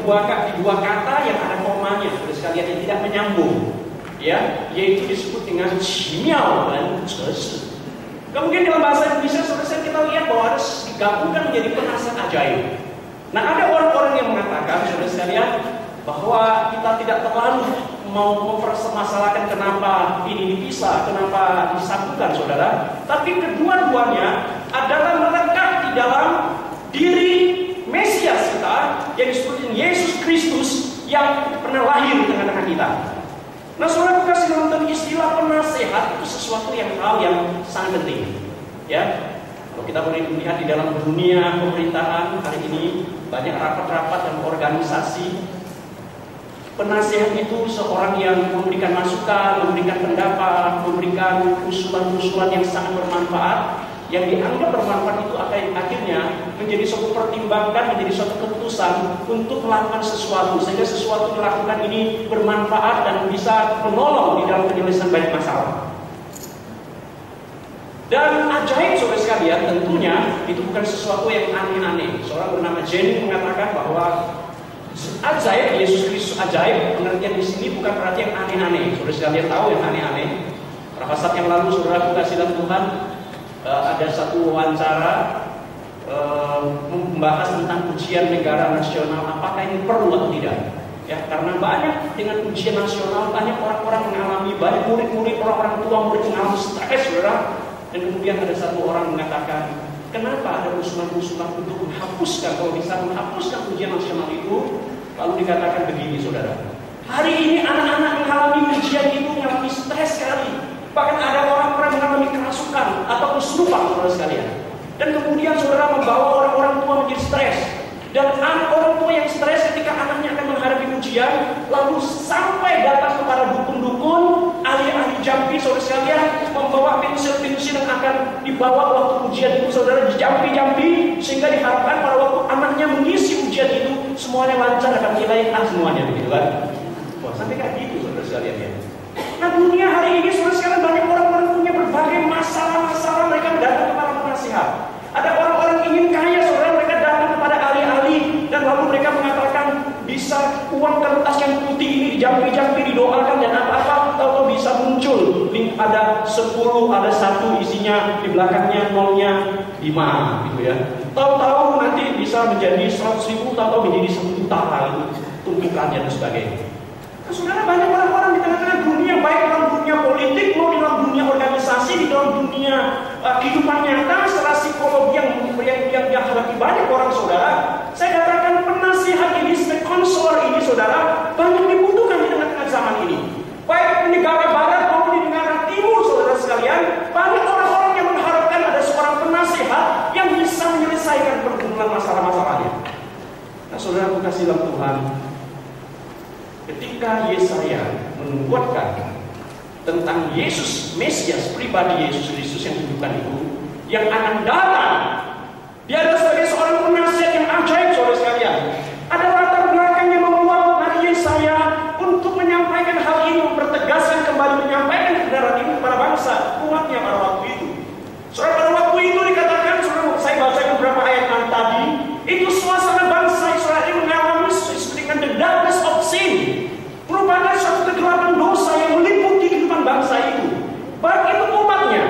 dua kata yang ada komanya, saudara sekalian, yang tidak menyambung, ya, yaitu disebut dengan qimiao dan cesi. Kemudian dalam bahasa Indonesia, saudara kita lihat bahwa harus digabungkan menjadi penasihat ajaib. Nah, ada orang-orang yang mengatakan, saudara sekalian, bahwa kita tidak terlalu mau mempermasalahkan kenapa ini dipisah, kenapa disatukan, saudara. Tapi kedua-duanya adalah melekat di dalam diri Mesias kita yang disebut Yesus Kristus yang pernah lahir di tengah-tengah kita. Nah, saudara kasih nonton, istilah penasehat itu sesuatu hal yang sangat penting, ya. Kalau kita boleh melihat di dalam dunia pemerintahan hari ini, banyak rapat-rapat dan organisasi. Penasehat itu seorang yang memberikan masukan, memberikan pendapat, memberikan usulan-usulan yang sangat bermanfaat, yang dianggap bermanfaat itu akhirnya menjadi suatu pertimbangan, menjadi suatu keputusan untuk melakukan sesuatu, sehingga sesuatu dilakukan ini bermanfaat dan bisa menolong di dalam penyelesaian banyak masalah. Dan ajaib, saudara sekalian, tentunya itu bukan sesuatu yang aneh-aneh. Seorang bernama Jenny mengatakan bahwa ajaib, Yesus Kristus ajaib, pengertian di sini bukan berarti yang aneh-aneh. Saudara sekalian tahu yang aneh-aneh. Beberapa saat yang lalu, saudara kasih dalam Tuhan, ada satu wawancara membahas tentang ujian negara nasional, apakah ini perlu atau tidak, ya, karena banyak dengan ujian nasional, banyak orang-orang mengalami, banyak murid-murid, orang-orang tua murid mengalami stres, saudara. Dan kemudian ada satu orang mengatakan, kenapa ada usulan-usulan untuk menghapuskan, kalau bisa menghapuskan ujian nasional itu? Lalu dikatakan begini, saudara, hari ini anak-anak mengalami ujian itu mengalami stres sekali. Bahkan ada orang-orang mengalami kerasukan atau kesurupan, saudara sekalian. Dan kemudian saudara membawa orang-orang tua menjadi stres. Dan orang tua yang stres ketika anaknya akan menghadapi ujian, lalu sampai datang kepada dukun-dukun, ahli-ahli jampi, saudara sekalian, membawa pensil-pensil yang akan dibawa waktu ujian itu, saudara, dijampi-jampi, sehingga diharapkan pada waktu anaknya mengisi ujian itu, semuanya lancar, akan nilai A semuanya, begitu kan? Wah, sampai kayak gitu, saudara sekalian, ya. Nah, dunia hari ini, saudara sekalian, banyak orang-orang punya berbagai masalah-masalah, mereka datang kepada penasihat. Ada orang-orang ingin kaya, saudara, mereka datang kepada ahli-ahli, dan lalu mereka mengatakan bisa uang kertas yang putih ini dijampi-jampi, didoakan dan apa-apa, tahu-tahu bisa muncul link, ada 10, ada 1 isinya, di belakangnya nolnya 5, gitu ya. Tahu-tahu nanti bisa menjadi 100.000, tahu-tahu menjadi 1 juta lagi, tumpukannya dan sebagainya. Nah, saudara, banyak orang-orang di tengah-tengah dunia, baik dalam dunia politik, maupun dalam dunia organisasi, di dalam dunia kehidupan nyata, secara psikologi yang dihadapi banyak orang, saudara. Saya katakan penasihat ini, konselor ini, saudara, banyak dibutuhkan di tengah-tengah zaman ini. Baik di negara barat maupun di negara timur, saudara sekalian, banyak orang-orang yang mengharapkan ada seorang penasihat yang bisa menyelesaikan pergumulan masalah-masalahnya. Nah, saudara, kasih dalam Tuhan, ketika Yesaya menubuatkan tentang Yesus, Mesias, pribadi Yesus Kristus yang ditujukan itu, yang akan datang, dia adalah sebagai seorang penasihat yang ajaib, saudara sekalian. Ada latar belakang yang membuat Nabi Yesaya untuk menyampaikan hal ini, mempertegaskan kembali, menyampaikan kebenaran ini kepada bangsa, umatnya pada waktu itu. Saudara, pada waktu itu dikatakan, saudara, saya baca beberapa ayat tadi, itu suasana bangsa Israel mengalami dengan the darkness of sin, merupakan suatu kegelapan dosa yang meliputi kehidupan bangsa itu. Baik itu umatnya,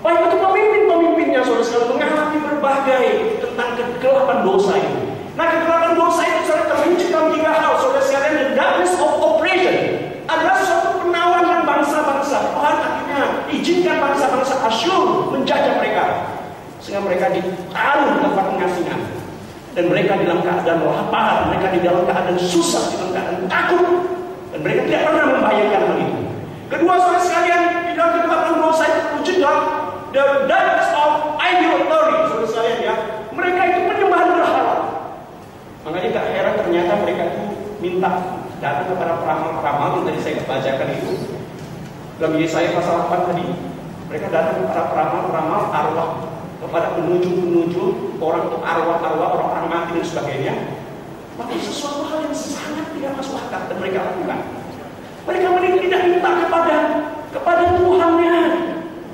baik itu pemimpin-pemimpinnya, saudara sekalian, mengalami berbagai tentang kegelapan dosa itu. Nah, kegelapan dosa itu, saudara, terwujud dalam 3 hal, saudara sekalian. The darkness of oppression adalah suatu penawaran bangsa-bangsa. Tuhan akhirnya izinkan bangsa-bangsa Asyur menjajah mereka, sehingga mereka ditaruh di tempat pengasingan. Dan mereka dalam keadaan lapar, mereka di dalam keadaan susah, di dalam keadaan takut, dan mereka tidak pernah membayangkan hal itu. Kedua, saudara sekalian, di dalam kegelapan dosa itu wujud dalam the darkness of idolatry, saudara sekalian, ya. Mereka itu penyembahan berhala. Makanya tak heran ternyata mereka itu minta datang kepada peramal-peramal yang tadi saya bacakan itu dalam Yesaya pasal 8 tadi. Mereka datang kepada peramal-peramal arwah, kepada penuju-penuju, orang arwah-arwah, orang-orang mati dan sebagainya. Tapi sesuatu hal yang sangat tidak masuk akal dan mereka lakukan. Mereka tidak minta kepada Tuhannya.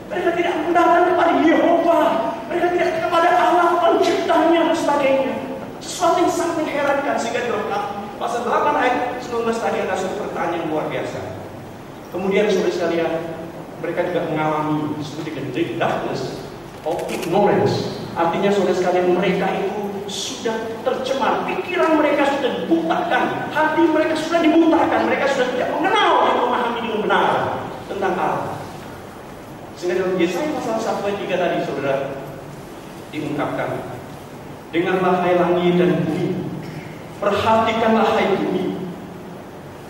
Mereka tidak datang kepada Yehova. Mereka tidak kepada Allah penciptanya dan sebagainya. Sesuatu yang sangat mengherankan, sehingga dalam 11 tadi ada suatu pertanyaan yang luar biasa. Kemudian saudara sekalian, mereka juga mengalami seperti the darkness of ignorance. Artinya saudara sekalian, mereka itu sudah tercemar, pikiran mereka sudah dibutakan, hati mereka sudah dibutakan, mereka sudah tidak mengenal dan memahami dengan benar tentang Allah. Sehingga dalam Yesaya pasal 1 ayat 3 tadi saudara diungkapkan, dengarlah hai langit dan bumi, perhatikanlah hai bumi,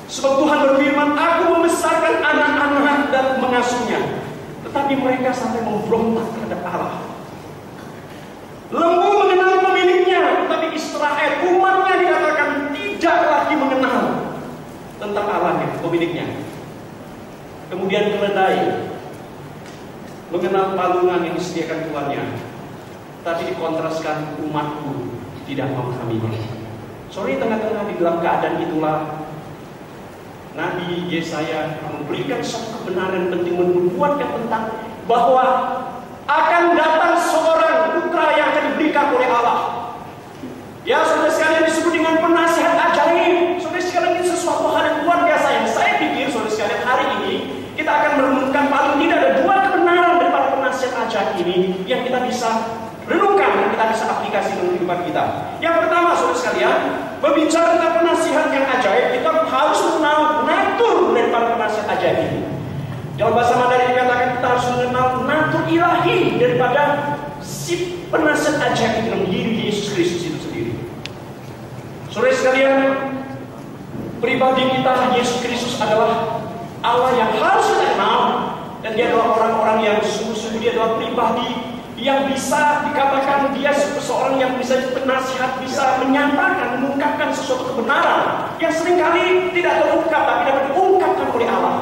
sebab Tuhan berfirman, aku membesarkan anak-anak dan mengasuhnya, tetapi mereka sampai memberontak terhadap Allah. Lembu mengenal pemiliknya, tetapi Israel, umatnya dikatakan tidak lagi mengenal tentang Allahnya, pemiliknya. Kemudian keledai mengenal palungan yang disediakan tuannya, tapi dikontraskan umatku tidak memahaminya. Sorry, tengah-tengah di dalam keadaan itulah Nabi Yesaya memberikan satu kebenaran penting, menubuatkan tentang bahwa akan datang seorang putra yang akan diberikan oleh Allah. Ya, saudara sekalian, disebut dengan penasihat ajaib. Saudara sekalian, ini sesuatu hal yang luar biasa yang saya pikir, saudara sekalian, hari ini kita akan merenungkan paling tidak ada dua kebenaran dari para penasihat ajaib ini yang kita bisa renungkan dan kita bisa aplikasi dalam kehidupan kita. Yang pertama, saudara sekalian, berbicara tentang penasihat yang ajaib, kita harus mengenal natur dari para penasihat ajaib ini. Dalam bahasa Mandarin dikatakan kita harus mengenal natur ilahi daripada si penasihat ajaib dalam diri Yesus Kristus itu sendiri. Saudara sekalian, pribadi kita Yesus Kristus adalah Allah yang harus kita kenal, dan dia adalah orang-orang yang sungguh-sungguh dia adalah pribadi yang bisa dikatakan dia seseorang yang bisa penasihat, bisa menyatakan, mengungkapkan sesuatu kebenaran yang seringkali tidak terungkap tapi dapat diungkapkan oleh Allah.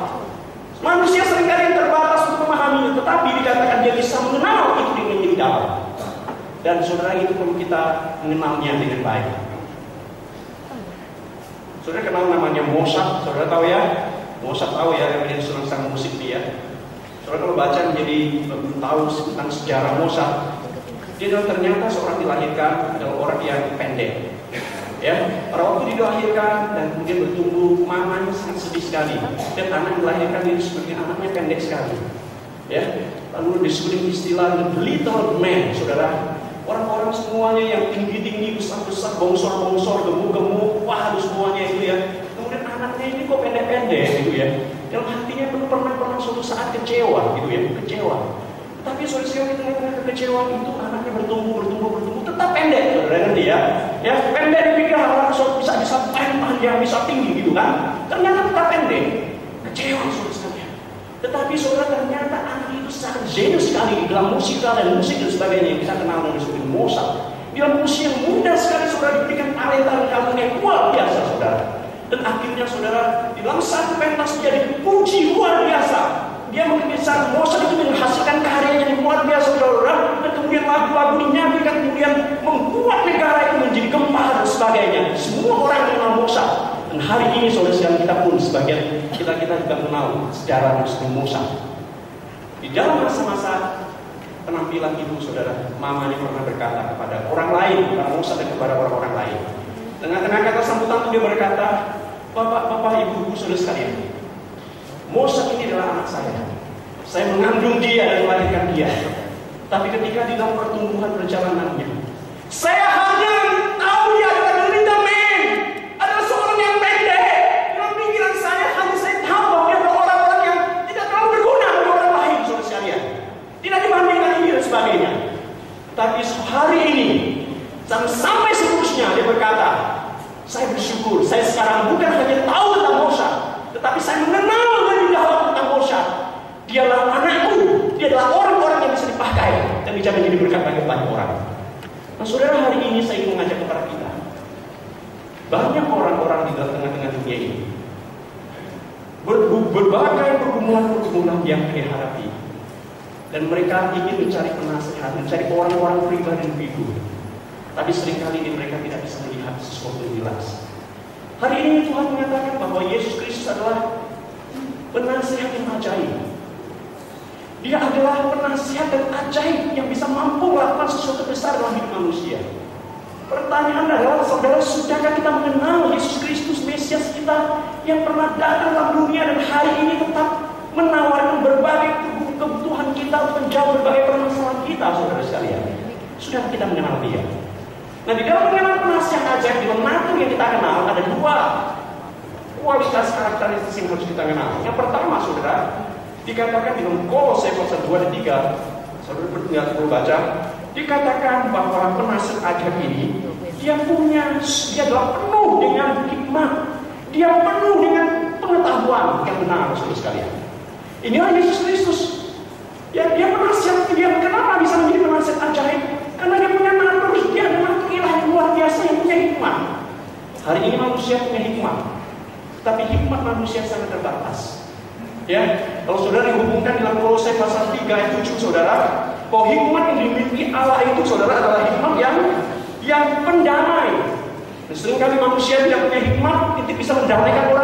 Manusia seringkali terbatas untuk memahaminya, tetapi dikatakan dia bisa mengenal itu dengan lebih dalam. Dan saudara, itu perlu kita mengenalnya dengan baik. Saudara kenal namanya Mozart, saudara tahu ya? Mozart tahu ya, yang menjadi seorang sang musik dia. Saudara kalau baca menjadi tahu tentang sejarah Mozart, dia ternyata seorang dilahirkan adalah orang yang pendek. Ya, pada waktu dilahirkan dan kemudian bertumbuh, mamanya sangat sedih sekali. Dan anak yang dilahirkan itu sebenarnya anaknya pendek sekali. Ya, lalu disebut istilah the little man, saudara. Orang-orang semuanya yang tinggi-tinggi, besar-besar, bongsor-bongsor, gemuk-gemuk, wah, semuanya itu ya. Kemudian anaknya ini kok pendek-pendek gitu ya. Dalam hatinya pernah suatu saat kecewa gitu ya, kecewa. Tapi saudara, di tengah-tengah kekecewaan itu anaknya bertumbuh, tetap pendek, saudara ngerti ya? Ya, pendek dipikir orang bisa panjang, bisa tinggi gitu kan? Ternyata tetap pendek, kecewa saudara. Tetapi saudara, ternyata anak itu sangat jenius sekali di dalam musikal dan musik dan sebagainya yang kita kenal dengan disebut Mozart. Di dalam usia muda sekali saudara diberikan talenta dan karunia yang luar biasa saudara. Dan akhirnya saudara, di dalam satu pentas dia dipuji luar biasa. Dia mengisahkan Mozart itu menghasilkan karyanya yang luar biasa saudara. Dan kemudian lagu-lagu dinyanyikan, kemudian membuat negara itu menjadi gempar dan sebagainya. Semua orang mengenal Mozart. Dan hari ini saudara sekalian, kita pun sebagian kita juga mengenal sejarah Mozart. Di dalam masa-masa penampilan itu saudara, mamanya pernah berkata kepada orang lain, kepada Mozart dan kepada orang-orang lain. Tengah-tengah kata sambutan dia berkata, Bapak, Ibu, saudara sekalian, Mozart ini adalah anak saya. Saya mengandung dia dan melahirkan dia. Tapi ketika di dalam pertumbuhan perjalanannya, saya hanya tahu dia adalah the little man, adalah seorang yang pendek. Dalam pikiran saya hanya saya tahu bahwa dia adalah orang-orang yang tidak terlalu berguna bagi orang lain, saudara sekalian. Tidak dibandingkan ini dan sebagainya. Tapi hari ini, sampai seterusnya dia berkata, saya bersyukur, saya sekarang bukan hanya tahu tentang Mozart, tetapi saya mengenal lebih dalam tentang Mozart. Dia adalah anakku, dia adalah orang-orang yang bisa dipakai dan bisa menjadi berkat bagi banyak orang. Nah saudara, hari ini saya ingin mengajak kepada kita, banyak orang-orang di dalam tengah-tengah dunia ini, berbagai pergumulan-pergumulan yang dihadapi, dan mereka ingin mencari penasehat, mencari orang-orang pribadi individu. Tapi seringkali mereka tidak bisa melihat sesuatu yang jelas. Hari ini Tuhan mengatakan bahwa Yesus Kristus adalah penasihat yang ajaib. Dia adalah penasihat dan ajaib yang bisa mampu melakukan sesuatu besar dalam hidup manusia. Pertanyaan adalah, saudara, sudahkah kita mengenal Yesus Kristus Mesias itu kita yang pernah datang dalam dunia dan hari ini tetap menawarkan berbagai kebutuhan kita untuk menjawab berbagai permasalahan kita, saudara sekalian. Sudah kita mengenal Dia. Nah, di dalam mengenal penasihat ajaib di Penatur yang kita kenal ada dua kualitas karakteristik yang harus kita kenal. Yang pertama, saudara, dikatakan di dalam Kolose pasal 2 dan 3, saudara perlu baca, dikatakan bahwa penasihat ajaib ini dia adalah penuh dengan hikmat, dia penuh dengan pengetahuan yang benar, saudara sekalian. Inilah Yesus Kristus. Ya, dia penasihat. Dia kenapa bisa menjadi penasihat ajaib? Karena dia punya natur, dia ada natur ilah yang luar biasa yang punya hikmat. Hari ini manusia punya hikmat, tapi hikmat manusia sangat terbatas. Ya, kalau saudara dihubungkan dalam Kolose pasal 3 ayat 7, saudara, bahwa hikmat yang dimiliki Allah itu, saudara, adalah hikmat yang pendamai. Dan seringkali manusia tidak punya hikmat, itu bisa mendamaikan